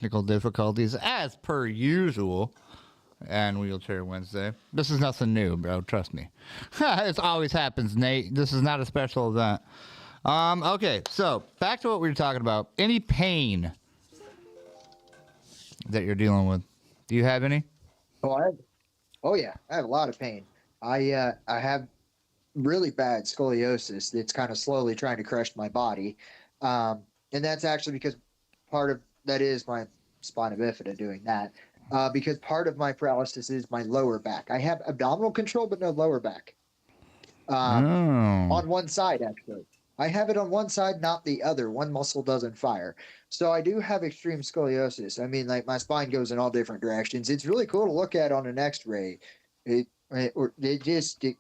technical difficulties as per usual. And Wheelchair Wednesday. This is nothing new, bro. Trust me. It always happens, Nate. This is not a special event. Okay, so back to what we were talking about. Any pain that you're dealing with? Do you have any? Oh, oh yeah, I have a lot of pain. I have really bad scoliosis that's kind of slowly trying to crush my body, and that's actually because part of that is my spina bifida doing that. Because part of my paralysis is my lower back. I have abdominal control, but no lower back. On one side, actually. I have it on one side, not the other. One muscle doesn't fire. So I do have extreme scoliosis. I mean, like my spine goes in all different directions. It's really cool to look at on an X-ray. It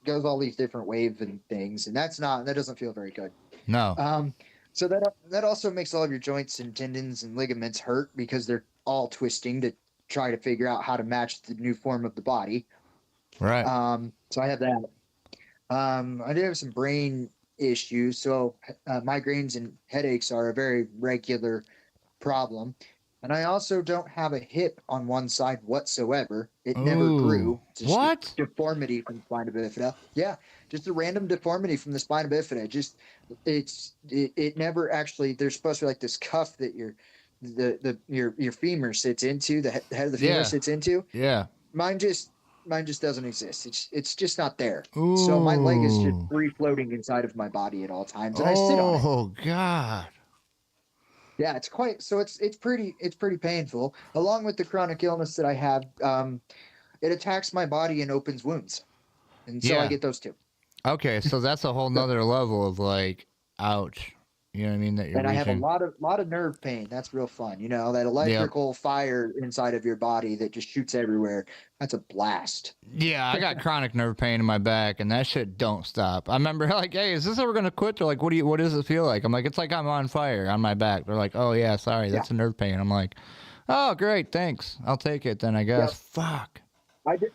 goes all these different waves and things, and that doesn't feel very good. No. So that also makes all of your joints and tendons and ligaments hurt because they're all twisting to try to figure out how to match the new form of the body. Right. So I have that. I do have some brain issues. So migraines and headaches are a very regular problem. And I also don't have a hip on one side whatsoever. It never grew. It's what? Deformity from spina bifida. Yeah, just a random deformity from the spina bifida. It never actually. There's supposed to be like this cuff that your femur sits into. The head of the femur sits into. Yeah. Mine just doesn't exist. It's just not there. Ooh. So my leg is just free floating inside of my body at all times, and I sit on it. Oh God. Yeah, it's pretty painful. Along with the chronic illness that I have, it attacks my body and opens wounds, and so I get those too. Okay, so that's a whole nother level of like, ouch. You know what I mean? That you're I have a lot of nerve pain. That's real fun. You know, that electrical fire inside of your body that just shoots everywhere. That's a blast. Yeah, I got chronic nerve pain in my back, and that shit don't stop. I remember like, hey, is this ever gonna quit? They're like, what does it feel like? I'm like, it's like I'm on fire on my back. They're like, oh yeah, sorry, that's a nerve pain. I'm like, oh great, thanks. I'll take it then, I guess. Yep. Fuck.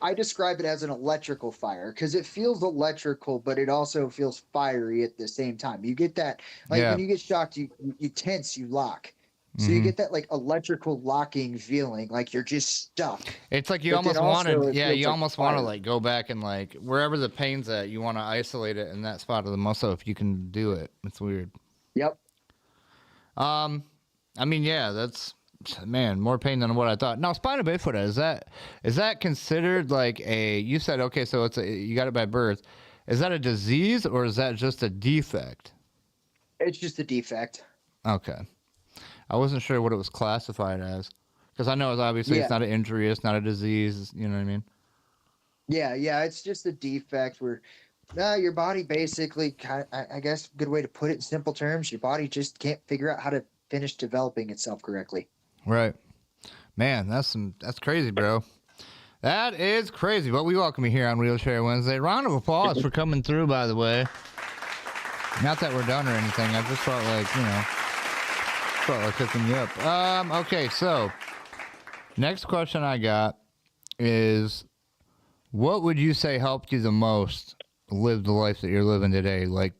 I describe it as an electrical fire because it feels electrical, but it also feels fiery at the same time. You get that, like when you get shocked, you tense, you lock. So you get that like electrical locking feeling, like you're just stuck. It's like you almost want to like go back and like wherever the pain's at, you want to isolate it in that spot of the muscle if you can do it. It's weird. Yep. I mean, yeah, that's. Man, more pain than what I thought. Now, spina bifida, is that considered like you said, okay, so you got it by birth. Is that a disease or is that just a defect? It's just a defect. Okay. I wasn't sure what it was classified as because I know it's not an injury, it's not a disease, you know what I mean? Yeah, it's just a defect where your body basically, I guess a good way to put it in simple terms, your body just can't figure out how to finish developing itself correctly. Right. Man, that's crazy, bro. That is crazy. But we welcome you here on Wheelchair Wednesday. Round of applause for coming through, by the way. Not that we're done or anything. I just felt like hooking you up. Okay, so next question I got is, what would you say helped you the most live the life that you're living today? Like,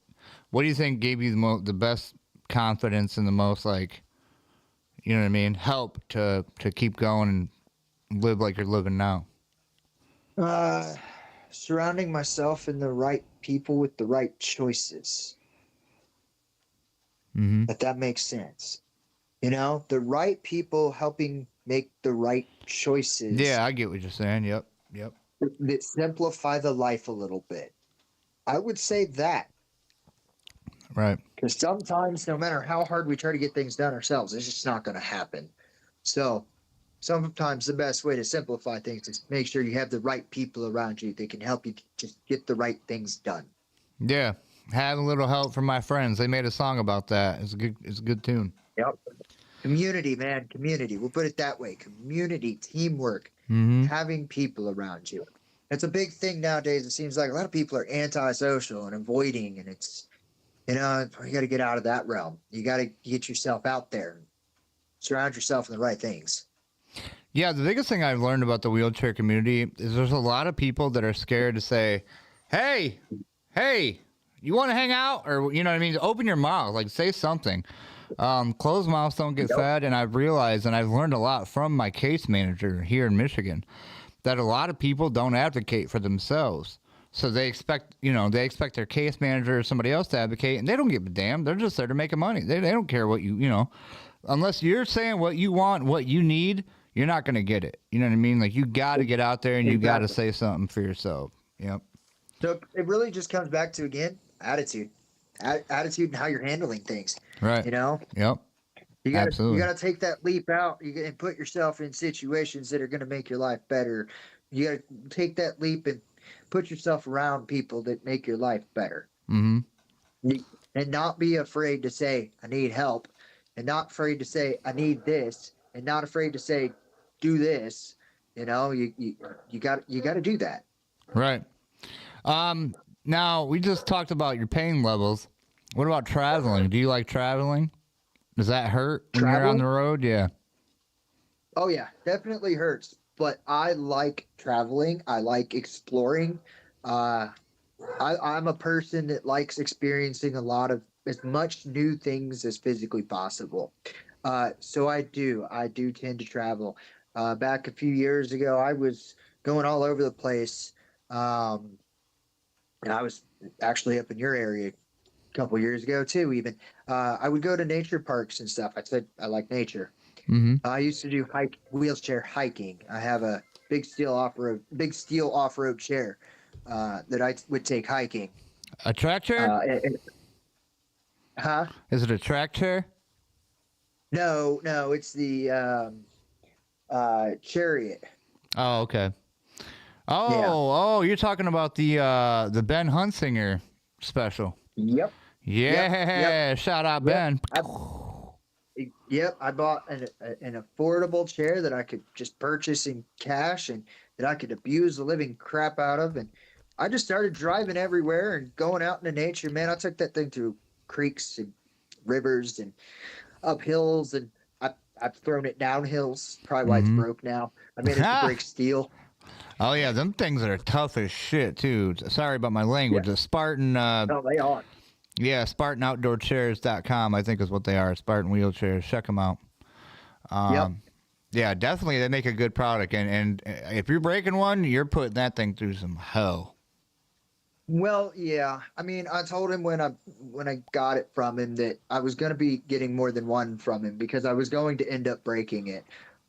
what do you think gave you the best confidence and the most, like, you know what I mean, help to keep going and live like you're living now? Surrounding myself and the right people with the right choices. Mm-hmm. If that makes sense. You know, the right people helping make the right choices. Yeah, I get what you're saying. Yep. That simplify the life a little bit. I would say that. Right. Because sometimes, no matter how hard we try to get things done ourselves, it's just not going to happen. So sometimes the best way to simplify things is make sure you have the right people around you that can help you just get the right things done. Yeah. Have a little help from my friends. They made a song about that. It's a good tune. Yep. Community, man. Community. We'll put it that way. Community, teamwork, having people around you. It's a big thing nowadays. It seems like a lot of people are antisocial and avoiding, and it's, you know, you got to get out of that realm. You got to get yourself out there and surround yourself in the right things. Yeah, the biggest thing I've learned about the wheelchair community is there's a lot of people that are scared to say, hey, you want to hang out? Or, you know what I mean? Open your mouth, like say something. Closed mouths don't get fed, and I've realized, and I've learned a lot from my case manager here in Michigan, that a lot of people don't advocate for themselves. So they expect, their case manager or somebody else to advocate, and they don't give a damn. They're just there to make money. They don't care what unless you're saying what you want, what you need, you're not going to get it. You know what I mean? Like, you got to get out there and you got to say something for yourself. Yep. So it really just comes back to, again, attitude. Attitude and how you're handling things. Right. Yep. You gotta take that leap out and put yourself in situations that are going to make your life better. You got to take that leap and put yourself around people that make your life better. Mm-hmm. And not be afraid to say, I need help. And not afraid to say, I need this. And not afraid to say, do this. You got to do that. Right. Now, we just talked about your pain levels. What about traveling? Do you like traveling? Does that hurt when you're on the road? Yeah. Oh, yeah. Definitely hurts. But I like traveling. I like exploring. I'm a person that likes experiencing as much new things as physically possible. So I do tend to travel. Back a few years ago, I was going all over the place. And I was actually up in your area a couple years ago too, even. I would go to nature parks and stuff. I said I like nature. Mm-hmm. I used to do wheelchair hiking. I have a big steel off-road chair that I would take hiking. A track chair? Huh? Is it a track chair? No, it's the Chariot. Oh, okay. Oh, you're talking about the Ben Hunsinger special. Yep. Yeah, yep. Shout out Ben. I bought an affordable chair that I could just purchase in cash and that I could abuse the living crap out of. And I just started driving everywhere and going out into nature. Man, I took that thing through creeks and rivers and up hills, and I've thrown it down hills. Probably why it's broke now. I managed to break steel. Oh, yeah, them things are tough as shit, too. Sorry about my language. Yeah. The Spartan... no, they are. Yeah, SpartanOutdoorChairs.com, I think is what they are. Spartan wheelchairs. Check them out. Yep. Yeah, definitely they make a good product. And if you're breaking one, you're putting that thing through some hell. Well, yeah. I mean, I told him when I got it from him that I was going to be getting more than one from him because I was going to end up breaking it.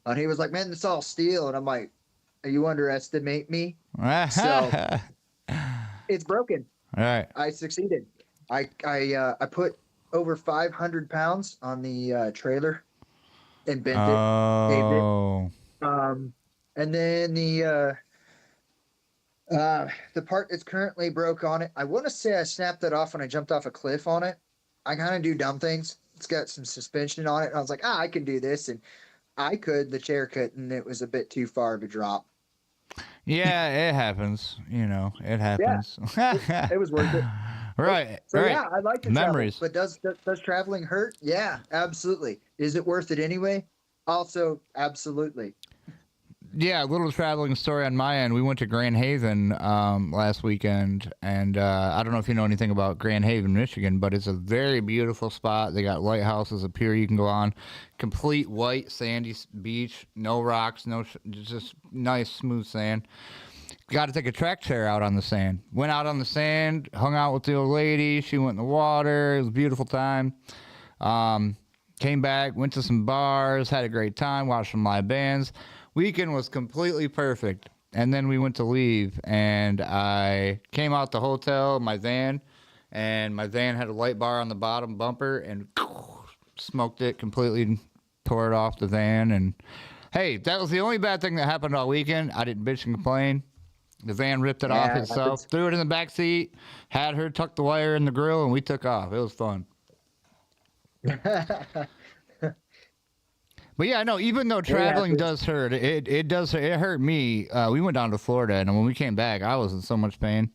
And he was like, man, it's all steel. And I'm like, you underestimate me. So it's broken. All right. I succeeded. I put over 500 pounds on the trailer and bent it, paved it. And then the part that's currently broke on it, I want to say I snapped that off when I jumped off a cliff on it. I kind of do dumb things. It's got some suspension on it. And I was like, I can do this. And the chair couldn't. It was a bit too far of a drop. Yeah, it happens. It happens. Yeah, it was worth it. Right. So right. yeah, I like to Memories. travel, but does traveling hurt? Yeah, absolutely. Is it worth it anyway? Also, absolutely. Yeah, a little traveling story on my end. We went to Grand Haven last weekend, and I don't know if you know anything about Grand Haven, Michigan, but it's a very beautiful spot. They got lighthouses up here you can go on. Complete white sandy beach, no rocks, just nice smooth sand. Got to take a track chair out on the sand. Went out on the sand, hung out with the old lady. She went in the water. It was a beautiful time. Came back, went to some bars, had a great time, watched some live bands. Weekend was completely perfect. And then we went to leave, and I came out the hotel, my van, and my van had a light bar on the bottom bumper, and smoked it completely, tore it off the van. And hey, that was the only bad thing that happened all weekend. I didn't bitch and complain. The van ripped it off itself, threw it in the back seat, had her tuck the wire in the grill, and we took off. It was fun. But yeah, no, even though traveling does hurt, it hurt me. We went down to Florida, and when we came back, I was in so much pain.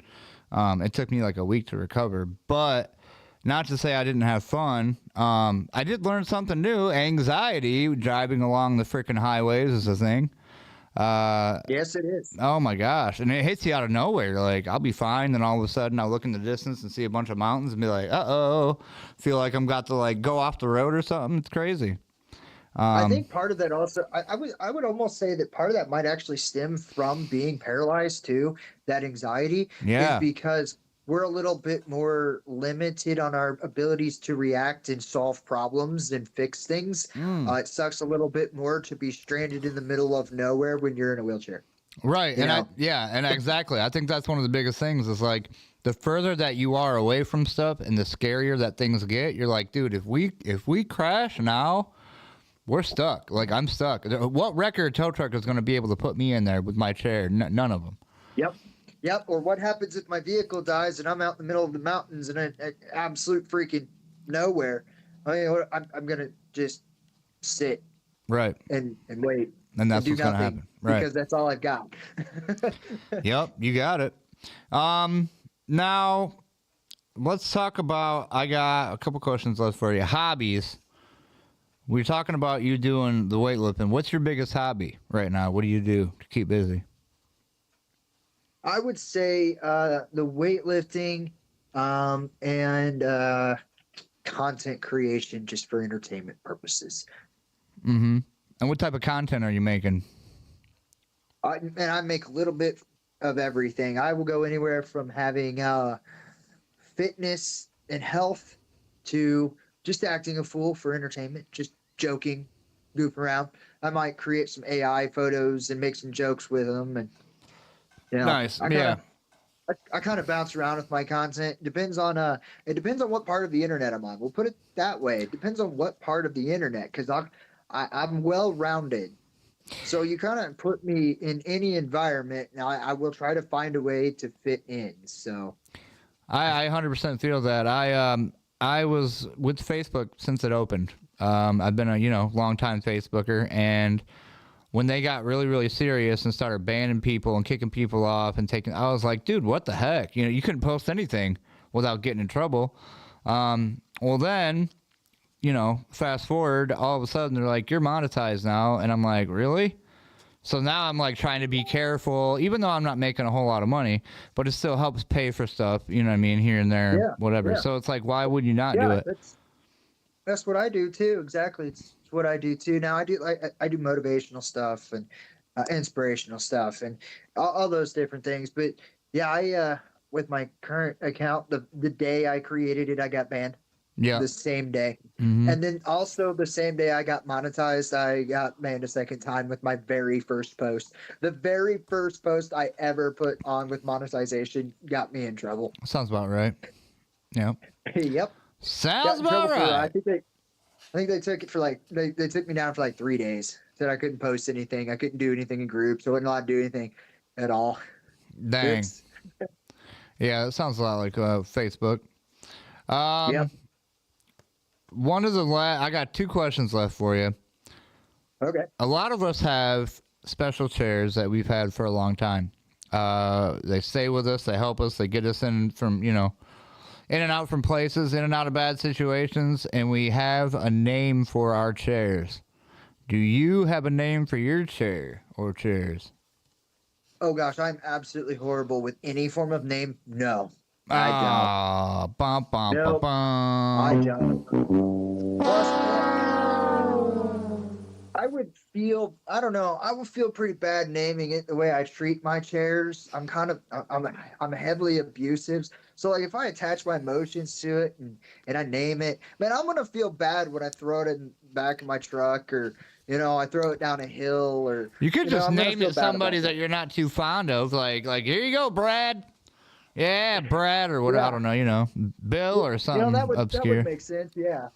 It took me like a week to recover. But not to say I didn't have fun. I did learn something new. Anxiety, driving along the freaking highways is a thing. Yes, it is. Oh my gosh. And it hits you out of nowhere. Like, I'll be fine. Then all of a sudden I'll look in the distance and see a bunch of mountains and be like, uh-oh. Feel like I'm got to like go off the road or something. It's crazy. I think part of that also, I would almost say that part of that might actually stem from being paralyzed too. That anxiety is Yeah. because we're a little bit more limited on our abilities to react and solve problems and fix things. Mm. It sucks a little bit more to be stranded in the middle of nowhere when you're in a wheelchair. Right. You And know, and exactly. I think that's one of the biggest things is like the further that you are away from stuff and the scarier that things get, you're like, dude, if we crash now, we're stuck. Like, I'm stuck. What wrecker tow truck is going to be able to put me in there with my chair? None of them. Yep. Yep. Or what happens if my vehicle dies and I'm out in the middle of the mountains and absolute freaking nowhere? I mean, I'm going to just sit Right. and wait And that's do what's going to nothing happen. Right. because that's all I've got. Yep. You got it. Now, let's talk about, I got a couple questions left for you. Hobbies. We're talking about you doing the weightlifting. What's your biggest hobby right now? What do you do to keep busy? I would say the weightlifting and content creation just for entertainment purposes. Mm-hmm. And what type of content are you making? And I make a little bit of everything. I will go anywhere from having fitness and health to just acting a fool for entertainment, just joking, goof around. I might create some AI photos and make some jokes with them, and Nice. I kind of bounce around with my content. It depends on what part of the internet I'm on. We'll put it that way. It depends on what part of the internet, because I'm well rounded. So you kind of put me in any environment, and I will try to find a way to fit in. So I 100% feel that. I was with Facebook since it opened. I've been a long time Facebooker, and when they got really, really serious and started banning people and kicking people off and I was like, dude, what the heck? You couldn't post anything without getting in trouble. Well, then, fast forward, all of a sudden they're like, you're monetized now. And I'm like, really? So now I'm like trying to be careful, even though I'm not making a whole lot of money, but it still helps pay for stuff, you know what I mean, here and there, whatever. Yeah. So it's like, why would you not do it? That's what I do too. Exactly. It's what I do too. Now I do motivational stuff and inspirational stuff and all those different things. But yeah, I with my current account, the day I created it, I got banned. Yeah. The same day. Mm-hmm. And then also the same day I got monetized, I got banned a second time with my very first post. The very first post I ever put on with monetization got me in trouble. Sounds about right. Yep. Yep. Sounds about right. I think they took it for they took me down for 3 days. Said I couldn't post anything. I couldn't do anything in groups. I wasn't allowed to do anything at all. Dang. Yeah, it sounds a lot like Facebook. Yep. One of I got 2 questions left for you. Okay. A lot of us have special chairs that we've had for a long time. They stay with us. They help us. They get us in from, in and out from places, in and out of bad situations. And we have a name for our chairs. Do you have a name for your chair or chairs? Oh, gosh. I'm absolutely horrible with any form of name. No. I don't. I don't. Plus, I would feel, I don't know, I would feel pretty bad naming it the way I treat my chairs. I'm heavily abusive. So if I attach my emotions to it and I name it, man, I'm going to feel bad when I throw it in the back of my truck or, I throw it down a hill or. You could just name it somebody that you're not too fond of. Like, here you go, Brad. Yeah, Brad or what, I don't know, Bill or something obscure. That would make sense, yeah.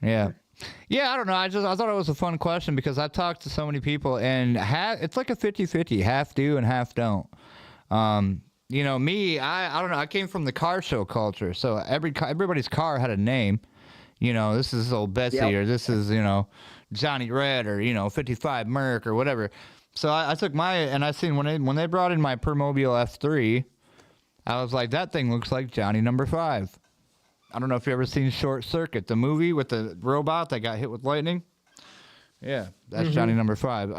Yeah. Yeah, I don't know. I thought it was a fun question because I've talked to so many people and it's like a 50-50, half do and half don't. Me, I don't know. I came from the car show culture. So everybody's car had a name. This is old Betsy or this is, Johnny Red or, 55 Merc or whatever. So I took I seen when they brought in my Permobile F3, I was like, that thing looks like Johnny number 5. I don't know if you ever seen Short Circuit, the movie with the robot that got hit with lightning. Yeah, that's Johnny number 5. A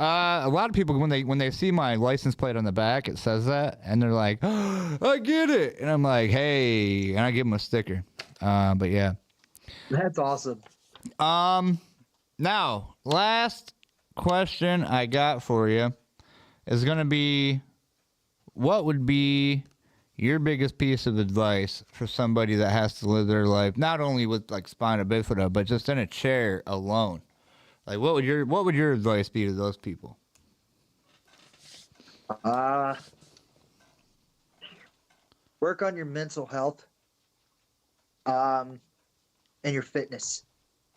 lot of people when they see my license plate on the back, it says that, and they're like, oh, "I get it," and I'm like, "Hey," and I give them a sticker. But yeah, That's awesome. Now last question I got for you is gonna be, what would be your biggest piece of advice for somebody that has to live their life not only with like spina bifida, but just in a chair alone? Like, what would your advice be to those people? Work on your mental health, and your fitness.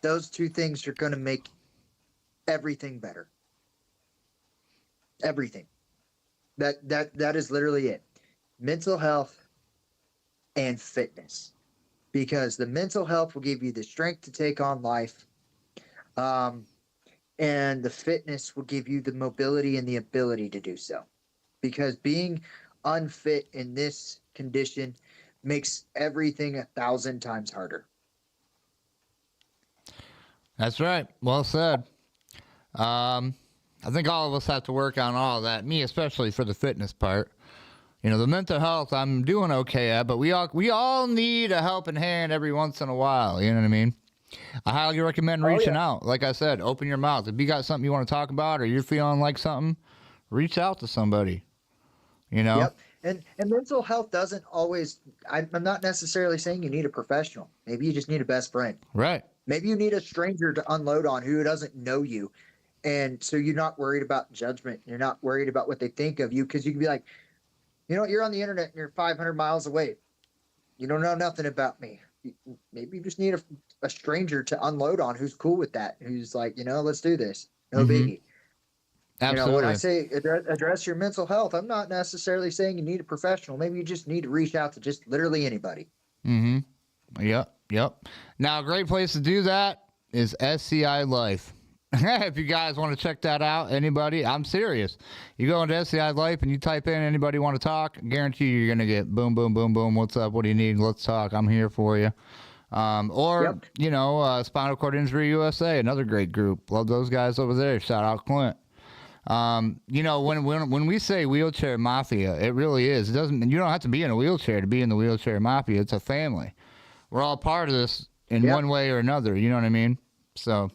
Those two things are going to make everything better. Everything. That is literally it. Mental health and fitness, because the mental health will give you the strength to take on life. And the fitness will give you the mobility and the ability to do so, because being unfit in this condition makes everything 1,000 times harder. That's right. Well said. I think all of us have to work on all of that. Me, especially for the fitness part. You know, the mental health I'm doing okay at, but we all need a helping hand every once in a while. You know what I mean? I highly recommend reaching out. Like I said, open your mouth. If you got something you want to talk about, or you're feeling like something, reach out to somebody. You know? Yep. And mental health doesn't always, I'm not necessarily saying you need a professional. Maybe you just need a best friend. Right. Maybe you need a stranger to unload on who doesn't know you. And so you're not worried about judgment. You're not worried about what they think of you, because you can be like, you know what, you're on the internet and you're 500 miles away. You don't know nothing about me. Maybe you just need a stranger to unload on who's cool with that, who's like, you know, let's do this. No biggie. Absolutely. You know, when I say address your mental health, I'm not necessarily saying you need a professional. Maybe you just need to reach out to just literally anybody. Yep. Now, a great place to do that is SCI Life. If you guys want to check that out, anybody, I'm serious. You go into SCI Life and you type in anybody want to talk, I guarantee you're going to get boom, boom, boom, boom. What's up? What do you need? Let's talk. I'm here for you. You know, Spinal Cord Injury USA, another great group. Love those guys over there. Shout out Clint. You know, when we say wheelchair mafia, it really is. It doesn't. You don't have to be in a wheelchair to be in the wheelchair mafia. It's a family. We're all part of this in one way or another. You know what I mean? So.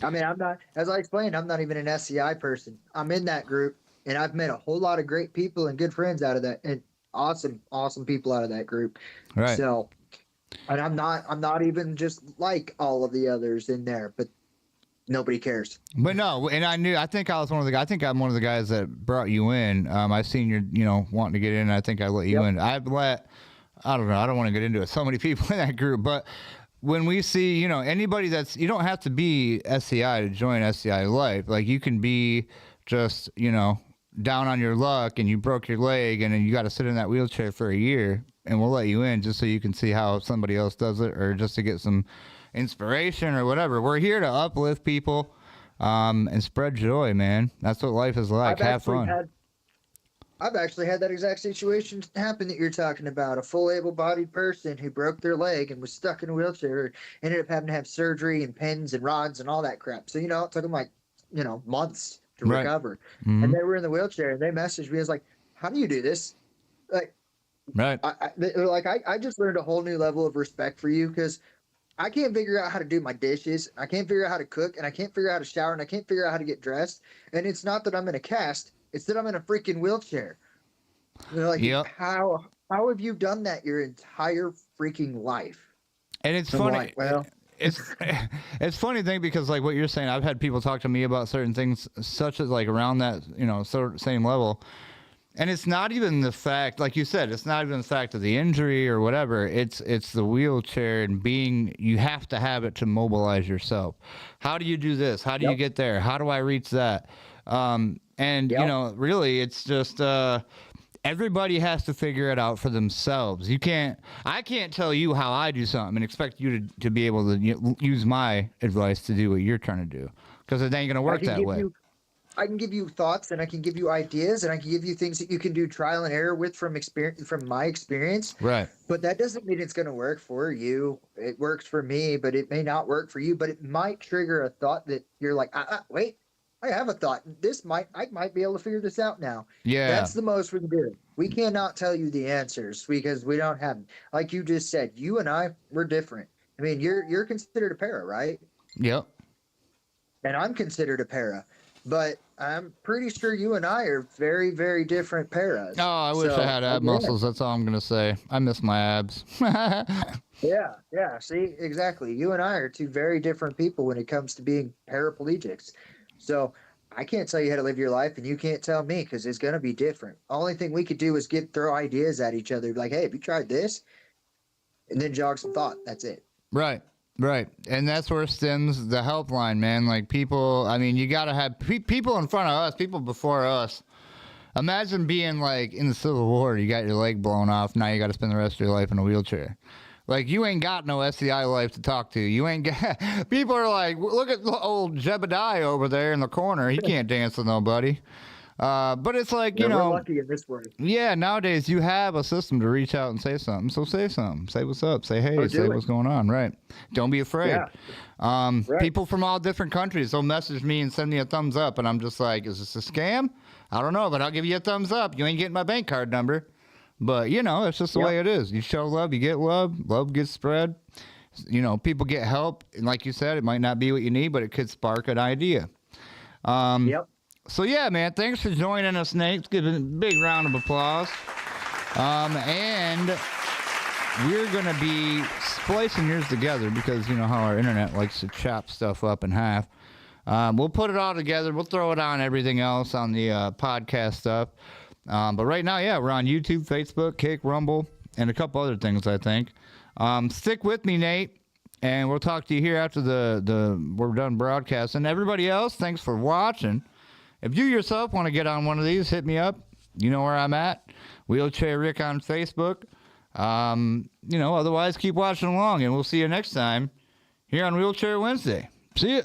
I mean, I'm not, as I explained, I'm not even an SCI person. I'm in that group, and I've met a whole lot of great people and good friends out of that, and awesome people out of that group. Right. So, and I'm not even just like all of the others in there, but nobody cares. But no, and I think I'm one of the guys that brought you in. I've seen you wanting to get in. I think I let you in. I don't know. I don't want to get into it. So many people in that group, but when we see, anybody you don't have to be SCI to join SCI Life. Like, you can be just, down on your luck and you broke your leg and then you got to sit in that wheelchair for a year, and we'll let you in just so you can see how somebody else does it, or just to get some inspiration or whatever. We're here to uplift people and spread joy, man. That's what life is like. Have fun. I've actually had that exact situation happen that you're talking about. A full able-bodied person who broke their leg and was stuck in a wheelchair, ended up having to have surgery and pins and rods and all that crap. So, it took them months to recover. Mm-hmm. And they were in the wheelchair, and they messaged me. I was like, how do you do this? Like, right. I just learned a whole new level of respect for you, because I can't figure out how to do my dishes. I can't figure out how to cook, and I can't figure out how to shower, and I can't figure out how to get dressed. And it's not that I'm in a cast. It's that I'm in a freaking wheelchair. They're like, how have you done that your entire freaking life? And it's funny. Like, well, it's funny thing, because like what you're saying, I've had people talk to me about certain things, such as like around that, sort of same level. And it's not even the fact, like you said, it's not even the fact of the injury or whatever. It's the wheelchair and you have to have it to mobilize yourself. How do you do this? How do you get there? How do I reach that? Really, it's just everybody has to figure it out for themselves. I can't tell you how I do something and expect you to be able to use my advice to do what you're trying to do, because it ain't going to work that way. I can give you thoughts, and I can give you ideas, and I can give you things that you can do trial and error with from my experience. Right. But that doesn't mean it's going to work for you. It works for me, but it may not work for you. But it might trigger a thought that you're like, wait, I have a thought. I might be able to figure this out now. Yeah. That's the most we can do. We cannot tell you the answers because we don't have them. Like you just said, you and I, we're different. I mean, you're considered a para, right? Yep. And I'm considered a para, but I'm pretty sure you and I are very, very different paras. Oh, I wish I had ab muscles. That's all I'm gonna say. I miss my abs. Yeah. See, exactly. You and I are two very different people when it comes to being paraplegics. So I can't tell you how to live your life, and you can't tell me because it's gonna be different. Only thing we could do is throw ideas at each other, like, "Hey, have you tried this?" And then jog some thought. That's it. Right. And that's where stems the helpline, man. Like people, I mean, you got to have people in front of us, people before us. Imagine being like in the Civil War, you got your leg blown off. Now you got to spend the rest of your life in a wheelchair. Like you ain't got no SCI life to talk to. You ain't got, people are like, look at old Jebediah over there in the corner. He can't dance with nobody. But it's like, you know, we're lucky in this way. Yeah, nowadays you have a system to reach out and say something. So say something. Say what's up. Say hey. Say what's going on. Right. Don't be afraid. Yeah. Right. People from all different countries will message me and send me a thumbs up, and I'm just like, is this a scam? I don't know, but I'll give you a thumbs up. You ain't getting my bank card number. But, you know, it's just the way it is. You show love, you get love. Love gets spread. You know, people get help. And like you said, it might not be what you need, but it could spark an idea. So, yeah, man, thanks for joining us, Nate. Let's give a big round of applause. And we're going to be splicing yours together because you know how our internet likes to chop stuff up in half. We'll put it all together. We'll throw it on everything else on the podcast stuff. But right now, yeah, we're on YouTube, Facebook, Kick, Rumble, and a couple other things, I think. Stick with me, Nate, and we'll talk to you here after we're done broadcasting. Everybody else, thanks for watching. If you yourself want to get on one of these, hit me up. You know where I'm at. Wheelchair Rick on Facebook. You know, otherwise, keep watching along, and we'll see you next time here on Wheelchair Wednesday. See ya.